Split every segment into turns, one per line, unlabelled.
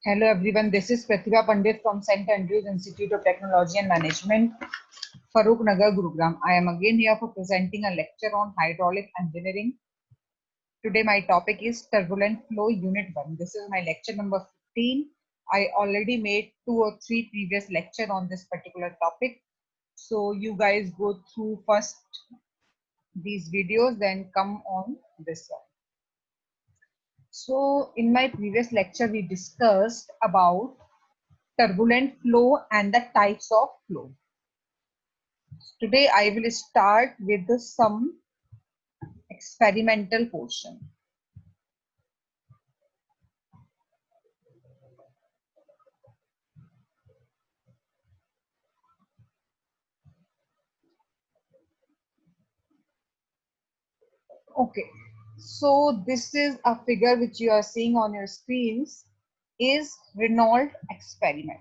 Hello everyone, this is Pratibha Pandit from St. Andrews Institute of Technology and Management, Farooq Nagar, Gurugram. I am again here for presenting a lecture on hydraulic engineering. Today my topic is turbulent flow unit 1. This is my lecture number 15. I already made 2 or 3 previous lecture on this particular topic. So you guys go through first these videos, then come on this one. So in my previous lecture, we discussed about turbulent flow and the types of flow. Today I will start with some experimental portion. Okay, so this is a figure which you are seeing on your screens is Reynolds experiment.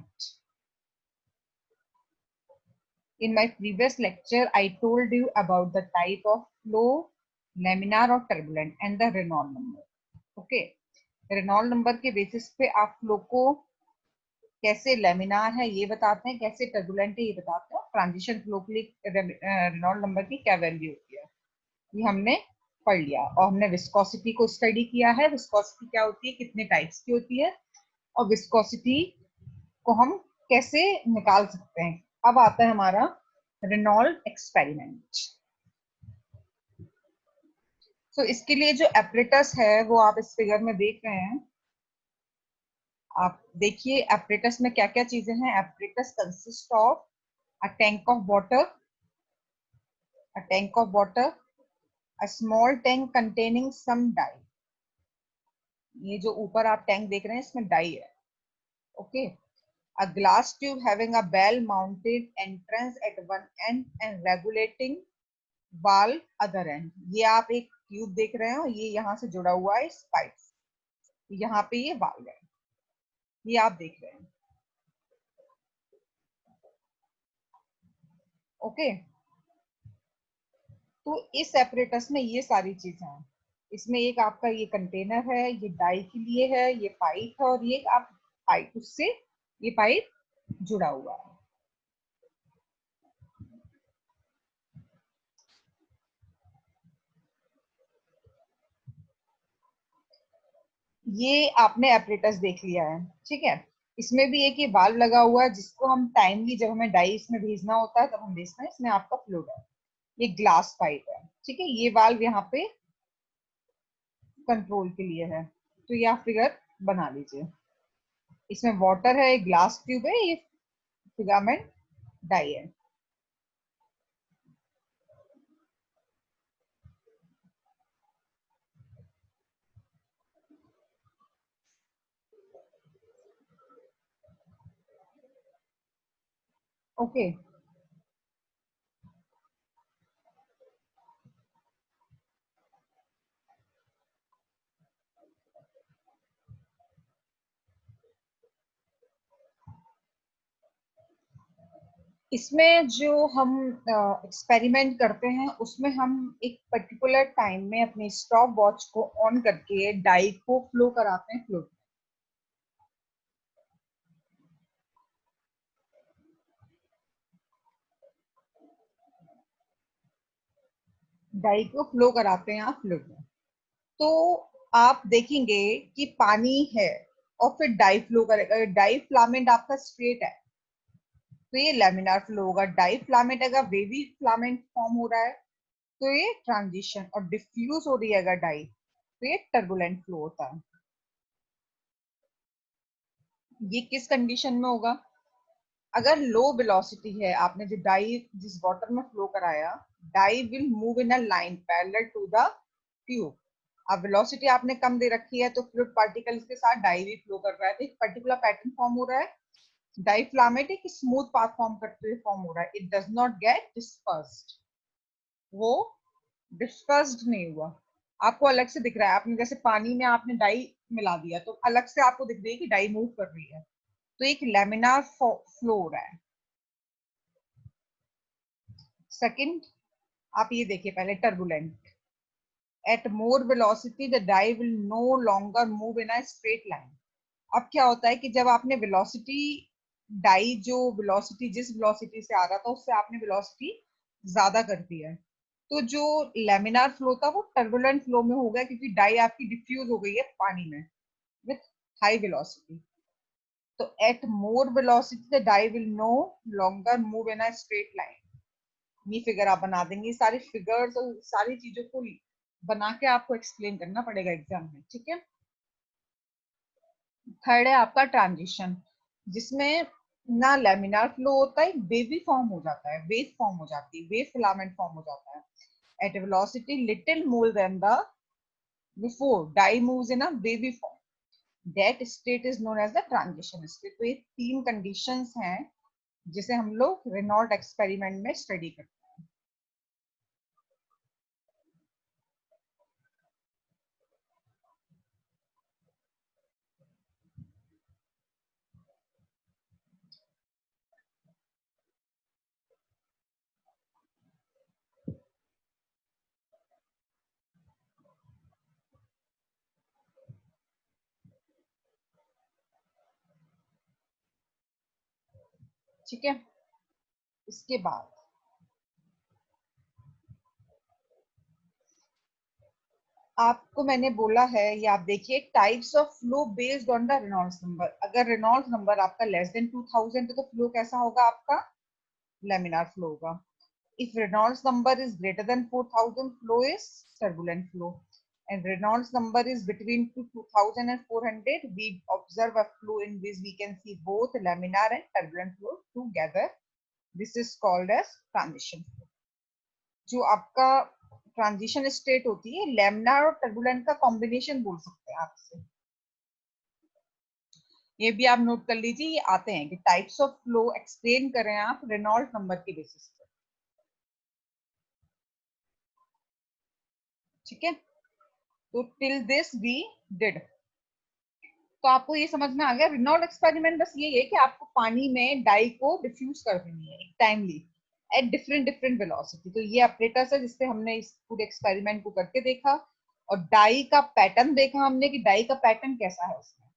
In my previous lecture, I told you about the type of flow, laminar or turbulent, and the Reynolds number. Okay, Reynold number के basis पे आप flow को कैसे laminar है ये बताते हैं, कैसे टर्बुलेंट है ये बताते हैं, ट्रांजिशन फ्लो के लिए रेनॉल्ड नंबर की क्या वैल्यू होती है ये हमने पढ़ लिया। और हमने विस्कोसिटी को स्टडी किया है, विस्कोसिटी क्या होती है, कितने टाइप्स की होती है और विस्कोसिटी को हम कैसे निकाल सकते हैं। अब आता है हमारा रेनॉल्ड एक्सपेरिमेंट। तो इसके लिए जो एपरेटस है वो आप इस फिगर में देख रहे हैं। आप देखिए एपरेटस में क्या क्या चीजें हैं। Apparatus consist of a tank of water, a small tank containing some dye. ये जो ऊपर आप टैंक देख रहे हैं इसमें डाई है। Okay, a glass tube having a bell mounted entrance at one end and regulating valve other end. ये आप एक ट्यूब देख रहे हो, ये यहाँ से जुड़ा हुआ है इस पाइप, यहाँ पे ये वाल्व है, ये आप देख रहे हैं। ओके, तो इस एपरेटस में ये सारी चीजें हैं। इसमें एक आपका ये कंटेनर है, ये डाई के लिए है, ये पाइप है और ये आप पाइप, उससे ये पाइप जुड़ा हुआ है। ये आपने एपरेटस देख लिया है, ठीक है। इसमें भी एक ये वाल्व लगा हुआ है जिसको हम टाइमली जब हमें डाई इसमें भेजना होता है तब हम भेजते हैं, इसमें आपका फ्लूइड है, ये ग्लास पाइप है, ठीक है। ये वाल्व यहाँ पे कंट्रोल के लिए है, तो ये आप फिगर बना लीजिए। इसमें वाटर है, ग्लास ट्यूब है, ये फिलामेंट डाई है। ओके, इसमें जो हम एक्सपेरिमेंट करते हैं उसमें हम एक पर्टिकुलर टाइम में अपनी स्टॉप वॉच को ऑन करके डाई को फ्लो कराते हैं फ्लूइड। डाई को फ्लो कराते हैं आप फ्लूइड में। तो आप देखेंगे कि पानी है और फिर डाई फ्लो करेगा। डाई फ्लामेंट आपका स्ट्रेट है तो ये लैमिनार फ्लो होगा। डाई फ्लामेंट अगर वेवी फ्लामेंट फॉर्म हो रहा है तो ये ट्रांजिशन, और डिफ्यूज हो रही है अगर डाई तो ये टर्बुलेंट फ्लो होता है। ये किस कंडीशन में होगा, अगर लो वेलोसिटी है, आपने जो डाई जिस वाटर में फ्लो कराया, dye will move in a line parallel to the tube. अब वेलोसिटी आपने कम दे रखी है तो फ्लूइड पार्टिकल्स के साथ डाई भी फ्लो कर रहा है, तो एक पर्टिकुलर पैटर्न फॉर्म हो रहा है डाइफ्लामेट एक स्मूथ पाथ फॉर्म करते हुए फॉर्म हो रहा है, it does not gate dispersed, वो डिस्पर्स्ड नहीं हुआ। आपको अलग से दिख रहा है, आपने जैसे पानी में आपने डाई मिला दिया तो अलग से आपको दिख रही है कि डाई मूव कर रही है, तो एक लेमिनार फ्लो हो रहा है। सेकंड, आप ये देखिए पहले turbulent, at more velocity the dye will no longer move in a straight line. अब क्या होता है कि जब आपने वेलोसिटी, डाई जो वेलोसिटी जिस वेलोसिटी से आ रहा था उससे आपने वेलोसिटी ज्यादा कर दी है, तो जो लेमिनार फ्लो था वो टर्बुलेंट फ्लो में हो गया, क्योंकि डाई आपकी डिफ्यूज हो गई है पानी में विथ हाई वेलोसिटी। तो at more velocity the dye will no longer move in a straight line. ये फिगर आप बना देंगे, सारे फिगर्स और सारी चीजों को बना के आपको एक्सप्लेन करना पड़ेगा एग्जाम में, ठीक है। थर्ड है आपका ट्रांजिशन, जिसमें ना लेमिनार फ्लो होता है, वेवी फॉर्म हो जाता है, वेव फॉर्म हो जाती है, वेव फिलामेंट फॉर्म हो जाता है at velocity little more than the before dye moves in a wavy form, that state is known as the transition state. तो ये तीन कंडीशंस हैं जिसे हम लोग रेनॉल्ट एक्सपेरिमेंट में स्टडी करते हैं। ठीक है, इसके बाद आपको मैंने बोला है, ये आप देखिए, types of flow based on the Reynolds number. अगर रेनॉल्ड्स नंबर आपका लेस देन 2000 है तो फ्लो कैसा होगा आपका, laminar flow होगा। If Reynolds number is greater than 4000, flow is turbulent flow. And Reynolds number is between 2000 and 400, we observe a flow in which we can see both laminar and turbulent flow together. This is called as transition flow. जो आपका transition state होती है, laminar और turbulent का combination बोल सकते हैं आपसे। ये भी आप नोट कर लीजिए, ये आते हैं कि टाइप्स ऑफ फ्लो एक्सप्लेन करें आप रेनॉल्ट नंबर के बेसिस पे, ठीक है। तो टिल दिस वी डिड, तो आपको ये समझ में आ गया। रेनॉल्ट एक्सपेरिमेंट बस ये है कि आपको पानी में डाई को डिफ्यूज कर देनी है timely at different different velocity. तो ये ऑपरेटर्स है जिससे हमने इस पूरे एक्सपेरिमेंट को करके देखा, और डाई का पैटर्न देखा हमने कि डाई का पैटर्न कैसा है उसमें,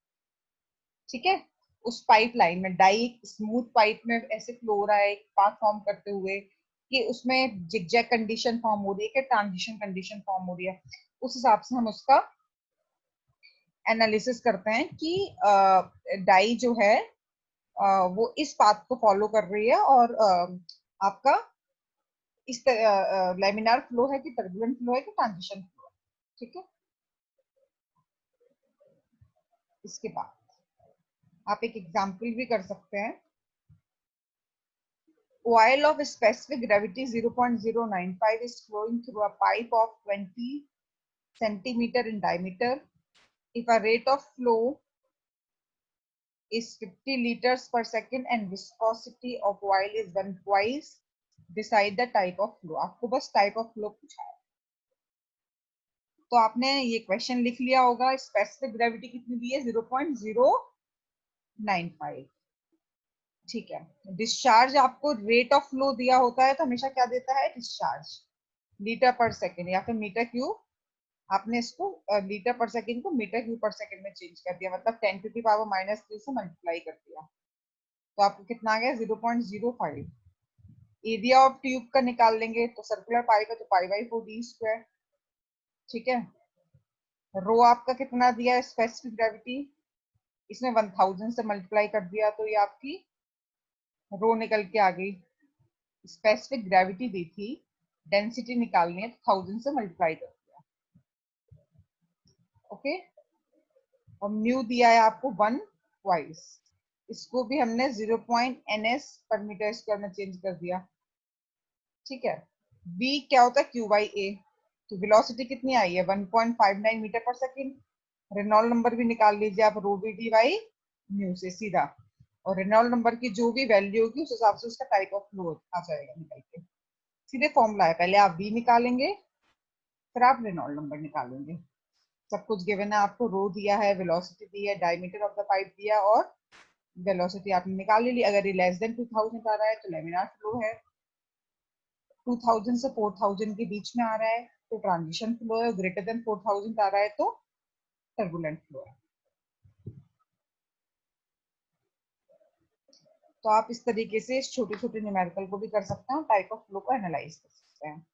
ठीक है। उस पाइप लाइन में डाई स्मूथ पाइप में ऐसे फ्लो हो रहा है पाथ फॉर्म करते हुए, कि उसमें जिगजैग कंडीशन फॉर्म हो रही है कि ट्रांजिशन कंडीशन फॉर्म हो रही है, उस हिसाब से हम उसका एनालिसिस करते हैं कि डाई जो है वो इस पाथ को फॉलो कर रही है, और आपका इस लेमिनार फ्लो है कि टर्बुलेंट फ्लो है कि ट्रांजिशन फ्लो है, ठीक है। इसके बाद आप एक एग्जाम्पल भी कर सकते हैं। Oil of specific gravity 0.095 is flowing through a pipe of 20 centimeter in diameter. If a rate of flow is 50 liters per second and viscosity of oil is 1 twice, decide the type of flow. आपको बस type of flow पूछा है, तो आपने ये question लिख लिया होगा। स्पेसिफिक ग्रेविटी कितनी दी है, 0.095, ठीक है। डिस्चार्ज आपको रेट ऑफ फ्लो दिया होता है तो हमेशा क्या देता है, डिस्चार्ज लीटर पर सेकेंड या फिर मीटर क्यूब। आपने इसको लीटर पर सेकेंड को मीटर क्यूब पर सेकेंड में चेंज कर दिया, मतलब 10⁻³ से मल्टीप्लाई कर दिया, तो आपको कितना आ गया, 0.05। एरिया ऑफ ट्यूब का निकाल लेंगे तो सर्कुलर पाई का तो π/4d², ठीक है। रो आपका कितना दिया है, स्पेसिफिक ग्रेविटी, इसमें 1000 से मल्टीप्लाई कर दिया तो ये आपकी रो निकल के आ गई। स्पेसिफिक ग्रेविटी दी थी, डेंसिटी निकालनी है तो 1000 से मल्टीप्लाई कर दिया, ओके। और म्यू दिया है आपको 1 ट्वाइस, इसको भी हमने 0.ns पर मीटर स्क्वायर में चेंज कर दिया, ठीक है। v क्या होता है, q/a, तो वेलोसिटी कितनी आई है, 1.59 मीटर पर सेकेंड। रेनॉल्ड नंबर भी निकाल लीजिए आप, रो वी डी बाई म्यू से सीधा, और रेनॉल्ड नंबर की जो भी वैल्यू होगी उस हिसाब से उसका टाइप ऑफ फ्लो आ जाएगा निकल के। सीधे फॉर्मूला है, पहले आप v निकालेंगे, फिर आप रेनॉल्ड नंबर निकालेंगे। सब कुछ गिवन है आपको, रो दिया है, वेलोसिटी दी है, डायमीटर ऑफ द पाइप दिया, और वेलोसिटी आपने निकाल ली। अगर ये लेस देन 2000 आ रहा है तो लेमिनार फ्लो है, 2000 से 4000 के बीच में आ रहा है तो ट्रांजिशन फ्लो है, ग्रेटर देन 4000 आ रहा है तो टर्बुलेंट फ्लो है। तो आप इस तरीके से इस छोटे छोटे न्यूमेरिकल को भी कर सकते हैं और टाइप ऑफ फ्लो को एनालाइज कर सकते हैं।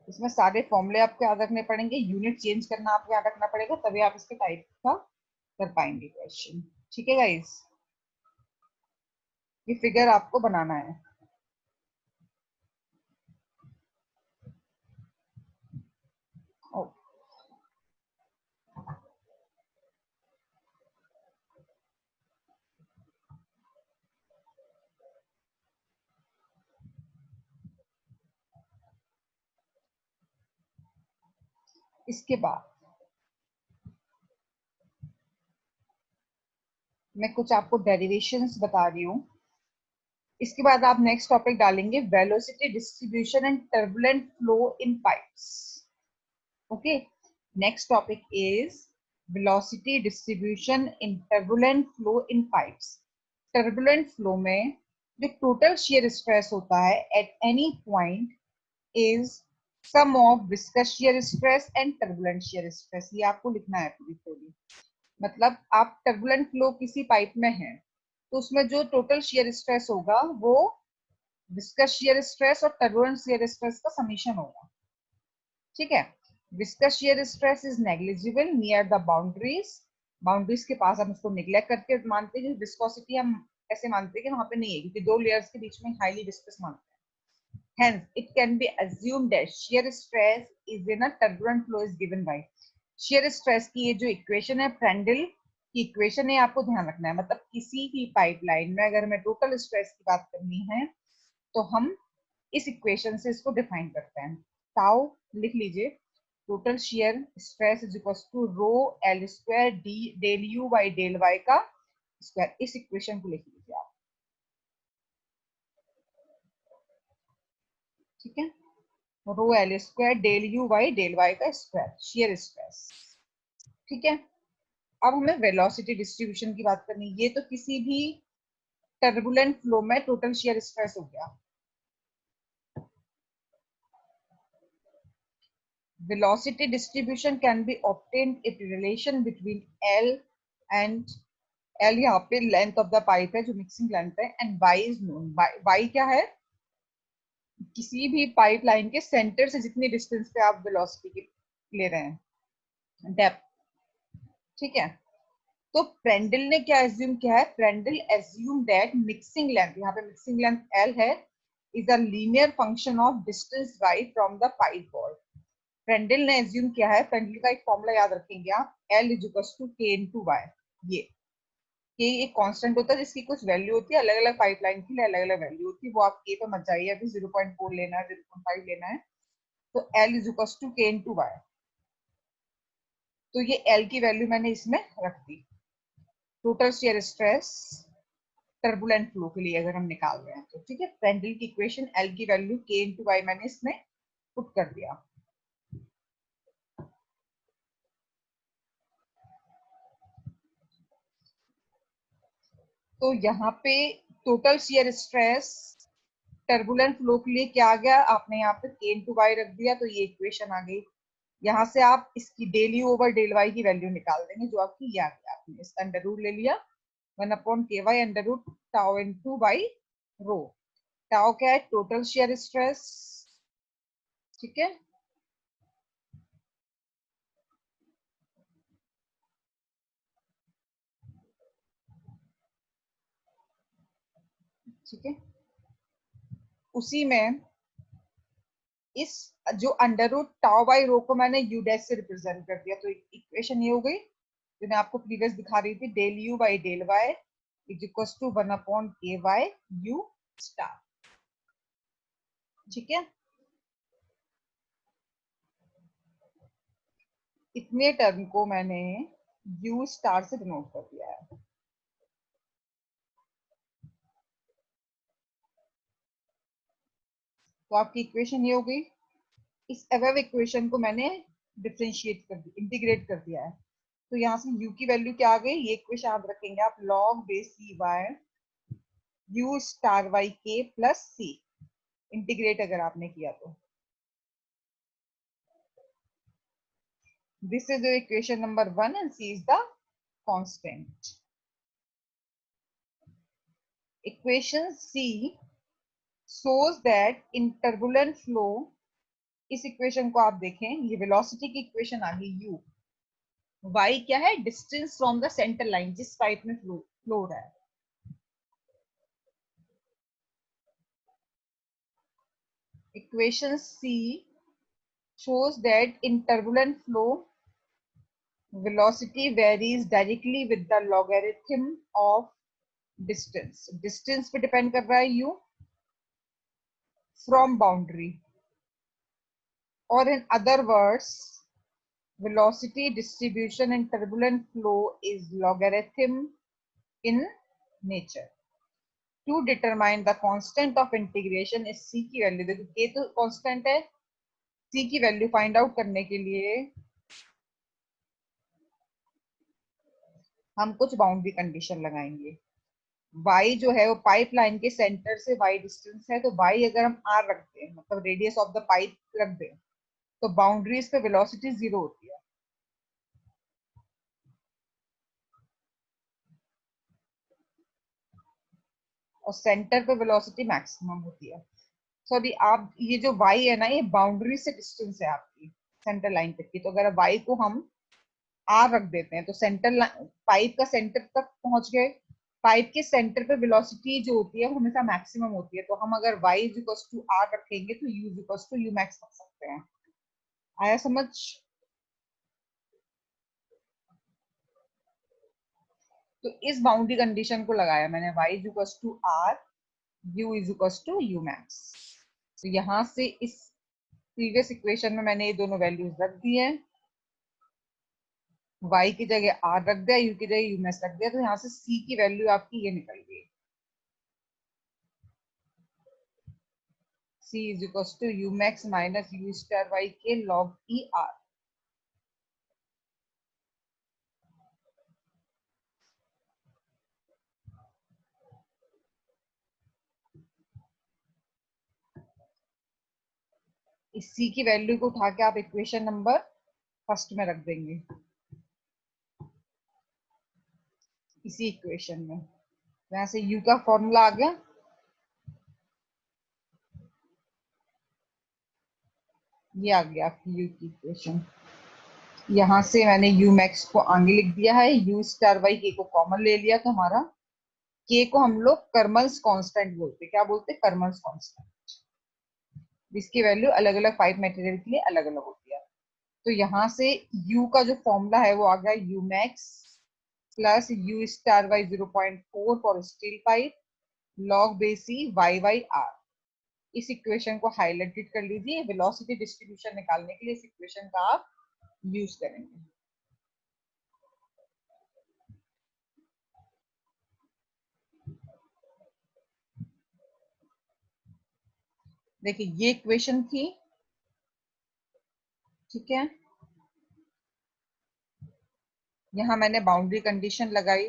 इसमें सारे फॉर्मूले आपको याद रखने पड़ेंगे, यूनिट चेंज करना आपको याद रखना पड़ेगा, तभी आप इसके टाइप का कर पाएंगे क्वेश्चन। ठीक है गाइस, ये फिगर आपको बनाना है। ओ, इसके बाद मैं कुछ आपको डेरिवेशंस बता रही हूँ। इसके बाद आप नेक्स्ट टॉपिक डालेंगे velocity distribution and turbulent flow in pipes. Okay, next topic is velocity distribution in turbulent flow in pipes. Turbulent flow में जो टोटल shear स्ट्रेस होता है at any point is sum of viscous shear stress and turbulent shear stress. ये आपको लिखना है पूरी theory. मतलब आप टर्बुलेंट फ्लो किसी पाइप में है तो उसमें जो टोटल shear स्ट्रेस होगा वो विस्कस shear स्ट्रेस और टर्बुलेंट shear स्ट्रेस का समीशन होगा। ठीक है, viscous shear stress is negligible near the boundaries. Boundaries के पास हम उसको निग्लेक्ट करके मानते हैं, विस्कोसिटी हम ऐसे मानते हैं कि वहां पे नहीं है क्योंकि दो लेयर्स के बीच में हाईली विस्कस मानते हैं। Hence, it can be assumed that shear stress is in a turbulent flow is given by shear stress की ये जो इक्वेशन है फ्रेंडल की इक्वेशन है, आपको ध्यान रखना है। मतलब किसी भी पाइपलाइन में अगर हमें टोटल स्ट्रेस की बात करनी है तो हम इस इक्वेशन से इसको डिफाइन करते हैं। ताऊ लिख लीजिए, total shear stress is equals to rho L square D del U by del Y का स्क्वायर। इस इक्वेशन को लिख लीजिए आप। ठीक है, rho L square del U by del Y का स्क्वायर shear स्ट्रेस। ठीक है, अब हमें वेलोसिटी डिस्ट्रीब्यूशन की बात करनी है। ये तो किसी भी टर्बुलेंट फ्लो में टोटल shear स्ट्रेस हो गया। velocity distribution can be obtained if relation between L and L यहाँ पे लेंथ ऑफ द पाइप है जो मिक्सिंग लेंथ है, and y is known. y क्या है, किसी भी पाइपलाइन के सेंटर से जितनी डिस्टेंस पे आप वेलोसिटी ले रहे हैं, डेप्थ। ठीक है, तो फ्रेंडल ने क्या एज्यूम किया है, Prandtl assume that mixing length, यहाँ पे मिक्सिंग लेंथ L है, is a linear function of distance y from the pipe wall. Prandtl ने एज्यूम किया है, फ्रेंडल का एक फॉर्मूला याद रखेंगे आप, L is equal to K into Y। ये K एक कांस्टेंट होता है जिसकी कुछ वैल्यू होती है, अलग अलग पाइपलाइन के लिए अलग अलग वैल्यू होती है, वो आप K पे मत जाइए, अभी 0.4 लेना है, 0.5 लेना है। तो L is equal to K into Y। तो ये L की वैल्यू मैंने इसमें रख दी। Total shear stress turbulent flow के लिए अगर हम निकाल रहे हैं तो ठीक है, फ्रेंडल की इक्वेशन L की वैल्यू K इनटू Y मैंने इसमें पुट कर दिया। तो यहाँ पे total shear stress turbulent flow के लिए क्या आ गया, आपने यहाँ पे K इनटू Y रख दिया तो ये इक्वेशन आ गई। यहाँ से आप इसकी del U over del Y की वैल्यू निकाल देंगे जो आपकी ये आ गया, आपने इसका अंडर रूट ले लिया, 1/ky under root tau into by rho. Tau क्या है, टोटल shear स्ट्रेस। ठीक है, ठीक है, उसी में इस जो under root tau by rho को मैंने यू डैश से रिप्रेजेंट कर दिया, तो इक्वेशन ये हो गई जो मैं आपको प्रीवियस दिखा रही थी, del U by del Y is equal to 1/ky U star. ठीक है, इतने टर्म को मैंने u स्टार से डिनोट कर दिया है। तो आपकी इक्वेशन ये हो गई। इस अबव इक्वेशन को मैंने डिफरेंशिएट कर दिया, इंटीग्रेट कर दिया है। तो यहाँ से u की वैल्यू क्या आ गई, ये इक्वेशन याद रखेंगे आप, log base C Y u star Y के प्लस सी, इंटीग्रेट अगर आपने किया तो this is the equation number 1 and C is the constant. Equation C shows that in turbulent flow, इस इक्वेशन को आप देखें, ये वेलोसिटी की इक्वेशन आ गई u, y क्या है, distance from the centre line जिस पाइप में फ्लो हो रहा है। Equation C shows that in turbulent flow velocity varies directly with the logarithm of distance, distance पे डिपेंड कर रहा है u from boundary, or in other words velocity distribution in turbulent flow is logarithm in nature. To determine the constant of integration is c की value, देखो k तो constant है, c की value find out करने के लिए हम कुछ बाउंड्री कंडीशन लगाएंगे। y जो है वो पाइपलाइन के सेंटर से y डिस्टेंस है, तो y अगर हम r रखते हैं, मतलब रेडियस ऑफ द पाइप रख दें, तो बाउंड्रीज पे वेलोसिटी 0 होती है। और सेंटर पे वेलोसिटी मैक्सिमम होती है। सॉरी, आप ये जो y है ना, ये बाउंड्री से डिस्टेंस है आपकी सेंटर लाइन तक की। तो अगर y को हम r रख देते हैं, तो सेंटर पाइप का सेंटर तक पहुंच गए। पाइप के सेंटर पे वेलोसिटी जो होती है वो हमेशा मैक्सिमम होती है। तो हम अगर y टू r रखेंगे तो u टू u मैक्स रख सकते हैं। आया समझ? तो इस बाउंड्री कंडीशन को लगाया मैंने, y to r, u to u max. तो यहाँ से इस प्रीवियस इक्वेशन में मैंने ये दोनों वैल्यूज रख दी हैं, y की जगह r रख दिया, u की जगह u मैक्स रख दिया। तो यहाँ से c की वैल्यू आपकी ये निकल गई, c is equal to u max minus u star y के log e r। इस c की वैल्यू को उठा के आप इक्वेशन नंबर फर्स्ट में रख देंगे, इसी इक्वेशन में। यहाँ से u का फॉर्मूला आ गया, ये आ गया आपकी u की इक्वेशन। यहाँ से मैंने u मैक्स को आगे लिख दिया है, u स्टार वाई k को कॉमन ले लिया, तो हमारा k को हम लोग कर्मल्स कांस्टेंट बोलते हैं। क्या बोलते हैं? कर्मल्स कांस्टेंट, जिसकी वैल्यू अलग अलग पाइप मटेरियल के लिए अलग अलग होती है। तो यहाँ से u का जो फॉर्मूला है वो आ गया u max plus u star Y 0.4 for steel pipe log base C Y Y R. इस इक्वेशन को हाईलाइटेड कर लीजिए, वेलोसिटी डिस्ट्रीब्यूशन निकालने के लिए इस इक्वेशन का आप यूज करेंगे। देखिए ये इक्वेशन थी, ठीक है। यहाँ मैंने बाउंड्री कंडीशन लगाई,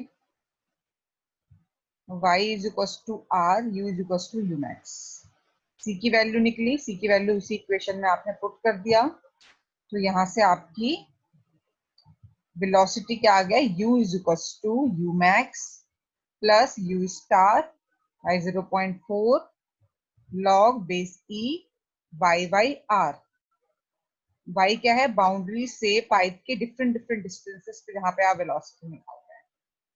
y is equal to r, u is equal to u max. c की वैल्यू निकली, c की वैल्यू उसी इक्वेशन में आपने पुट कर दिया। तो यहाँ से आपकी वेलोसिटी क्या आ गया, u is equal to u max plus u star by 0.4 log base e Y Y R. y क्या है, बाउंड्री से पाइप के डिफरेंट डिफरेंट डिस्टेंसेस पे जहाँ पे आप वेलोसिटी निकाल रहे हैं।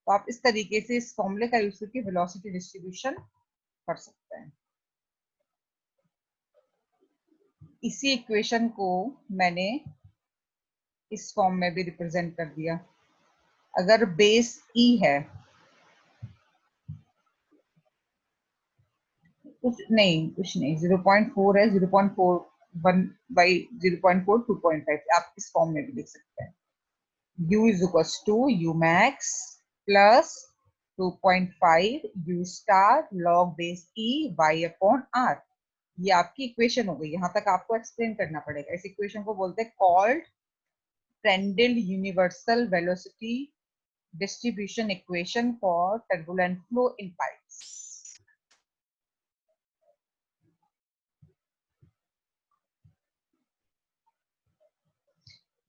तो आप इस तरीके से इस फॉर्मूले का यूज करके वेलोसिटी डिस्ट्रीब्यूशन कर सकते हैं। इसी इक्वेशन को मैंने इस फॉर्म में भी रिप्रेजेंट कर दिया। अगर बेस ई है, कुछ नहीं 0.4 है, 0.4 1/0.4 2.5 आप इस फॉर्म में भी लिख सकते हैं। u is equals to u max plus 2.5 u star log base e y upon r। ये आपकी इक्वेशन हो गई। यहाँ तक आपको एक्सप्लेन करना पड़ेगा। इस इक्वेशन को बोलते हैं called Prandtl universal velocity distribution equation for turbulent flow in pipes.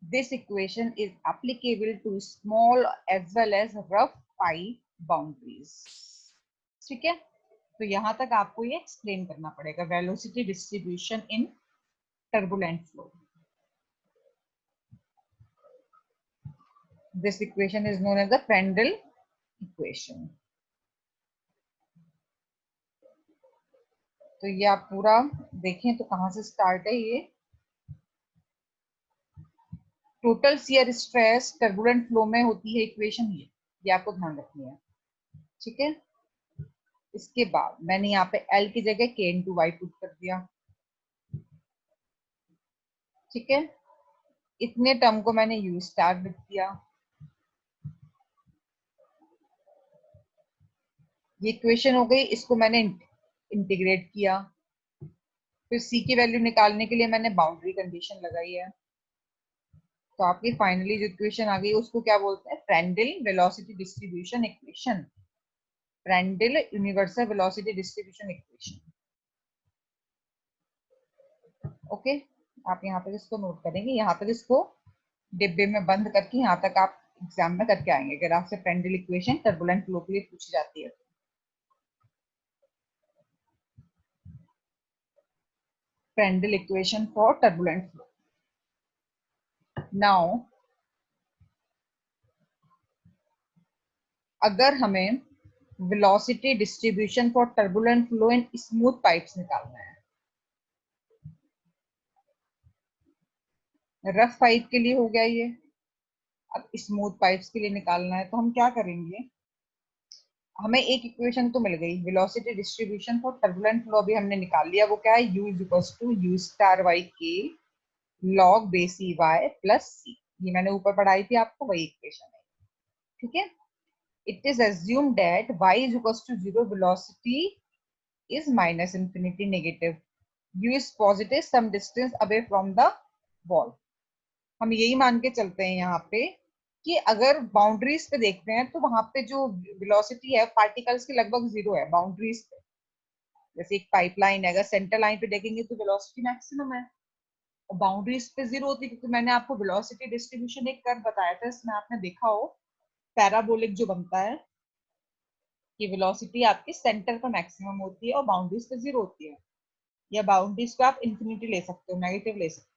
This equation is applicable to small as well as rough pipe boundaries. ठीक है, तो यहां तक आपको ये एक्सप्लेन करना पड़ेगा velocity distribution in turbulent flow. This equation is known as the Prandtl equation. तो ये आप पूरा देखें तो कहां से स्टार्ट है ये total shear stress turbulent flow में होती है इक्वेशन ये आपको ध्यान रखनी है। ठीक है, इसके बाद मैंने यहाँ पे L की जगह K इंटू वाई पुट कर दिया। ठीक है, इतने टर्म को मैंने U स्टार लिख दिया। ये इक्वेशन हो गई, इसको मैंने इंटीग्रेट किया। फिर C की वैल्यू निकालने के लिए मैंने बाउंड्री कंडीशन लगाई है। तो आपकी फाइनली जो इक्वेशन आ गई उसको क्या बोलते हैं Prandtl velocity distribution equation. Prandtl universal velocity distribution equation. Okay, आप यहाँ तक इसको नोट करेंगे। यहाँ तक इसको डिब्बे में बंद करके यहाँ तक आप एग्जाम में करके आएंगे अगर आपसे Prandtl इक्वेशन टर्बुलेंट फ्लो के लिए पूछी जाती है। Prandtl equation for turbulent flow. Now अगर हमें velocity distribution for turbulent flow in smooth pipes निकालना है, रफ पाइप के लिए हो गया ये, अब स्मूथ पाइप्स के लिए निकालना है तो हम क्या करेंगे, हमें एक इक्वेशन तो मिल गई velocity distribution for turbulent flow अभी हमने निकाल लिया। वो क्या है u is equals to u star y k log base e y plus C. ये मैंने ऊपर पढ़ाई थी आपको, वही इक्वेशन है। ठीक है, it is assumed that y is equals to 0 velocity is minus infinity negative u is positive some distance away from the wall। हम यही मान के चलते हैं यहाँ पे कि अगर बाउंड्रीज पे देखते हैं तो वहां पे जो वेलोसिटी है पार्टिकल्स की लगभग जीरो है बाउंड्रीज पे। जैसे एक पाइपलाइन है, अगर सेंटर लाइन पे देखेंगे तो वेलोसिटी मैक्सिमम है और बाउंड्रीज पे जीरो होती है। क्योंकि मैंने आपको वेलोसिटी डिस्ट्रीब्यूशन एक कर्व बताया था, इसमें आपने देखा हो पैराबोलिक जो बनता है कि वेलोसिटी आपके सेंटर पर मैक्सिमम होती है और बाउंड्रीज पे जीरो होती है, या बाउंड्रीज पे आप इंफिनिटी ले सकते हो, नेगेटिव ले सकते हो।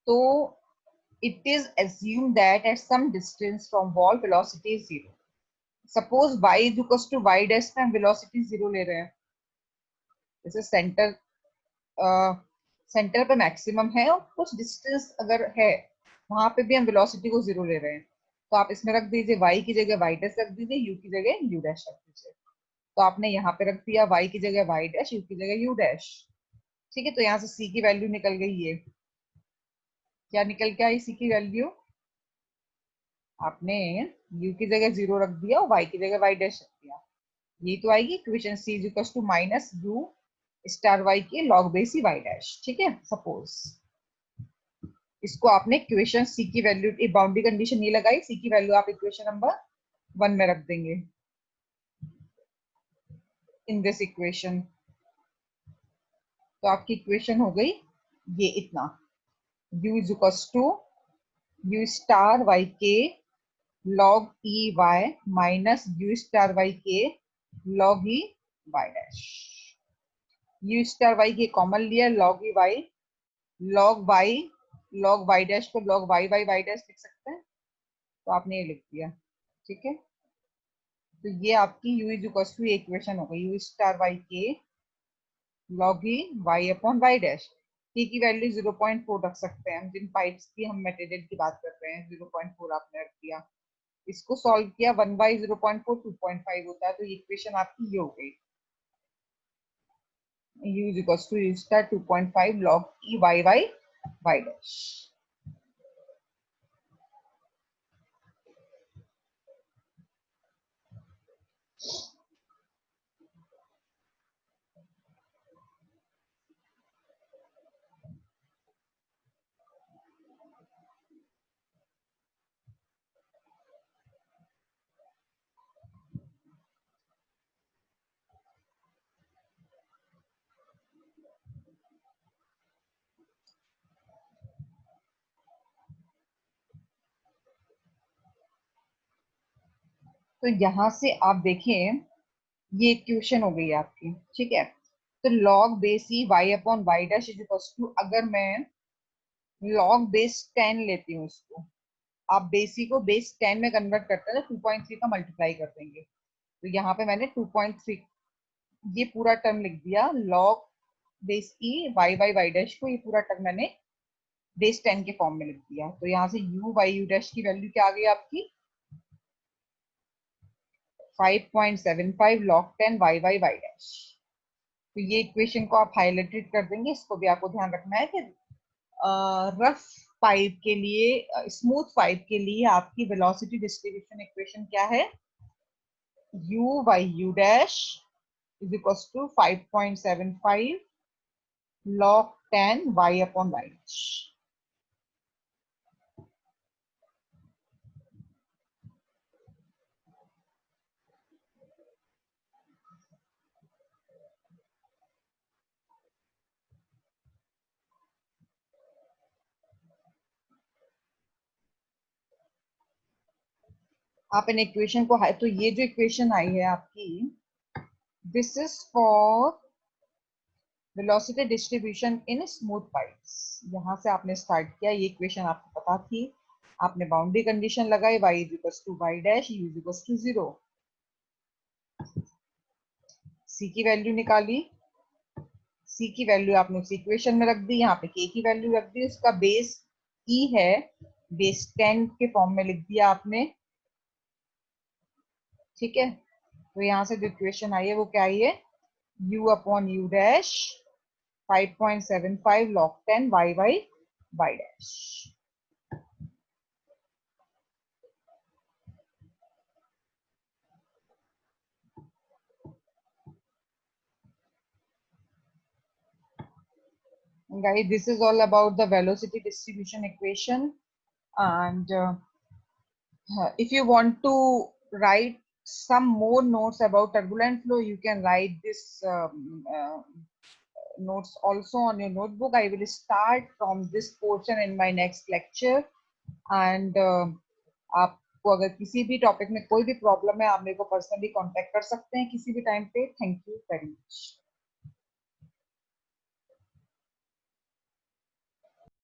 तो it is assumed that at some distance from wall velocity is zero. Suppose y is equals to y dash पे हम velocity zero ले रहे हैं, जैसे सेंटर पे मैक्सिमम है और कुछ डिस्टेंस अगर है वहां पे भी हम वेलोसिटी को जीरो ले रहे हैं, तो आप इसमें रख दीजिए y की जगह y डैश रख दीजिए, u की जगह u डैश रख दीजिए। तो आपने यहाँ पे रख दिया y की जगह y डैश, u की जगह u डैश। ठीक है, तो यहाँ से c की वैल्यू निकल गई। ये क्या निकल के आई c की वैल्यू, आपने u की जगह जीरो रख दिया और y की जगह y डैश रख दिया। ये तो आएगी equation c is equal to minus u star y के लॉग बेस y डैश। ठीक है, सपोज इसको आपने इक्वेशन सी की वैल्यू बाउंड्री कंडीशन ये लगाई, सी की वैल्यू आप इक्वेशन नंबर 1 में रख देंगे इन दिस इक्वेशन। तो आपकी इक्वेशन हो गई ये इतना, u is equal to u star y के log e y minus u star y के लॉग ई y dash. u star y के कॉमन लिया, log y log y dash को log y डैश लिख सकते हैं, तो आपने ये लिख दिया। ठीक है, तो ये आपकी u is equal to equation हो गई, u स्टार y के log ही y upon y dash. t की वैल्यू 0.4 रख सकते हैं हम, जिन पाइप्स की हम मटेरियल की बात कर रहे हैं 0.4 आपने रख दिया। इसको सॉल्व किया, 1 बाई 0.4 2.5 होता है, तो ये इक्वेशन आपकी ये हो गई, u is equal to u star 2.5 log e y dash. तो यहां से आप देखें, ये इक्वेशन हो गई आपकी। ठीक है, तो log base e y upon y dash is equal to, अगर मैं log बेस 10 लेती हूँ इसको, आप बेस ई को बेस 10 में कन्वर्ट करते हैं तो 2.3 का मल्टीप्लाई कर देंगे, तो यहाँ पे मैंने 2.3 ये पूरा टर्म लिख दिया, log base e y dash को ये पूरा टर्म मैंने बेस 10 के फॉर्म में लिख दिया। तो यहाँ से u डैश की वैल्यू क्या आ गई आपकी, 5.75 log 10 y डैश। तो ये इक्वेशन को आप हाईलाइटेड कर देंगे, इसको भी आपको ध्यान रखना है कि रफ पाइप के लिए, स्मूथ पाइप के लिए आपकी वेलोसिटी डिस्ट्रीब्यूशन इक्वेशन क्या है, u dash is equal to 5.75 log 10 y upon y dash. आप इन इक्वेशन को, तो ये जो इक्वेशन आई है आपकी, this is for velocity distribution in smooth pipes. यहाँ से आपने स्टार्ट किया, ये इक्वेशन आपको पता थी, आपने बाउंड्री कंडीशन लगाई, y is equal to y dash, u is equal to 0, c की वैल्यू निकाली, c की वैल्यू आपने उस इक्वेशन में रख दी, यहाँ पे k की वैल्यू रख दी, उसका बेस e है, बेस 10 के फॉर्म में लिख दिया आपने। ठीक है, तो यहाँ से जो इक्वेशन आई है वो क्या आई है, u upon u dash 5.75 log 10 y dash. Guys, this is all about the velocity distribution equation, and if you want to write some more notes about turbulent flow, you can write this notes also on your notebook. I will start from this portion in my next lecture, and आपको अगर किसी भी topic में कोई भी problem है, आप मेरे को पर्सनली कांटेक्ट कर सकते हैं किसी भी टाइम पे। Thank you very much.